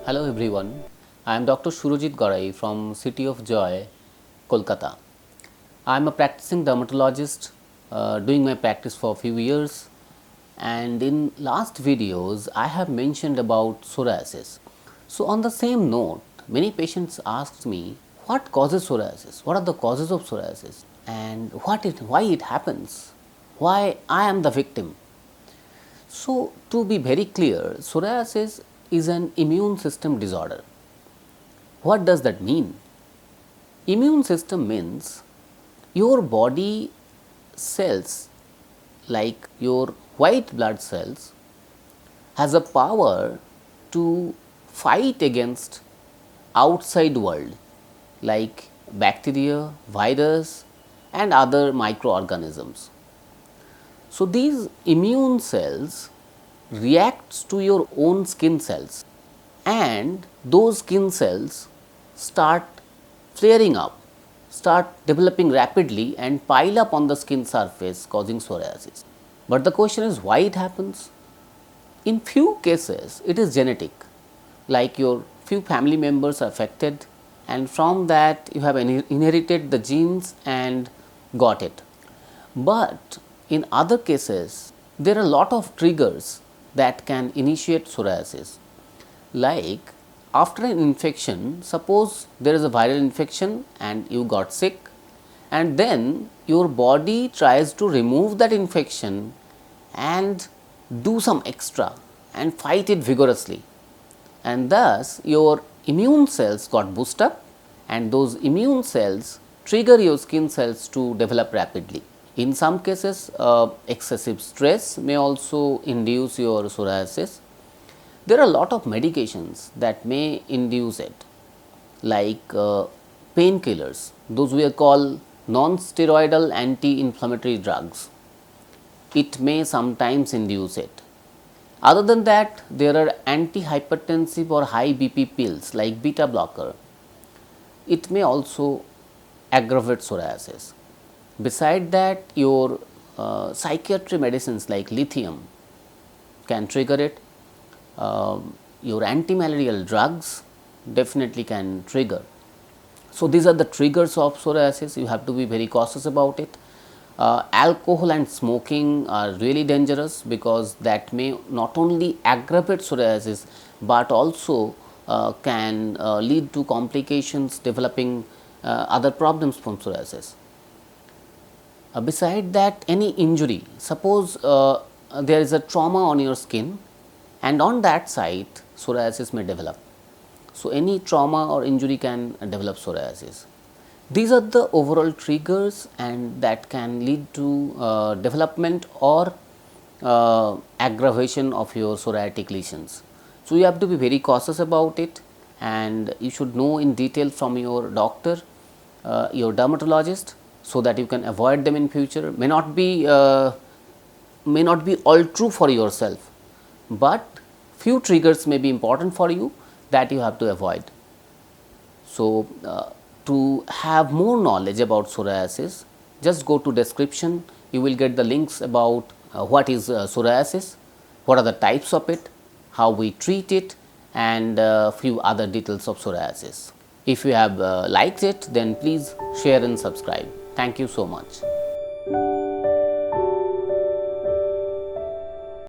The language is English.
Hello everyone, I am Dr. Surojit Garai from City of Joy, Kolkata. I am a practicing dermatologist doing my practice for a few years, and in last videos I have mentioned about psoriasis. So on the same note, many patients ask me what causes psoriasis, what are the causes of psoriasis and why it happens, why I am the victim. So, to be very clear, psoriasis is an immune system disorder. What does that mean? Immune system means your body cells, like your white blood cells, has a power to fight against outside world like bacteria, virus and other microorganisms. So, these immune cells reacts to your own skin cells, and those skin cells start flaring up, start developing rapidly and pile up on the skin surface causing psoriasis. But the question is why it happens? In few cases it is genetic, like your few family members are affected and from that you have inherited the genes and got it. But in other cases, there are a lot of triggers that can initiate psoriasis. Like after an infection, suppose there is a viral infection and you got sick, and then your body tries to remove that infection and do some extra and fight it vigorously, and thus your immune cells got boosted up and those immune cells trigger your skin cells to develop rapidly. In some cases, excessive stress may also induce your psoriasis. There are a lot of medications that may induce it, like painkillers, those we call non-steroidal anti-inflammatory drugs. It may sometimes induce it. Other than that, there are antihypertensive or high BP pills like beta blocker. It may also aggravate psoriasis. Beside that, your psychiatry medicines like lithium can trigger it. Your anti-malarial drugs definitely can trigger. So, these are the triggers of psoriasis. You have to be very cautious about it. Alcohol and smoking are really dangerous because that may not only aggravate psoriasis, but also can lead to complications developing other problems from psoriasis. Beside that, any injury, suppose there is a trauma on your skin and on that site psoriasis may develop. So, any trauma or injury can develop psoriasis. These are the overall triggers and that can lead to development or aggravation of your psoriatic lesions. So, you have to be very cautious about it and you should know in detail from your doctor, your dermatologist, so that you can avoid them in future. May not be all true for yourself, but few triggers may be important for you that you have to avoid. So, to have more knowledge about psoriasis, just go to description, you will get the links about what is psoriasis, what are the types of it, how we treat it and few other details of psoriasis. If you have liked it, then please share and subscribe. Thank you so much.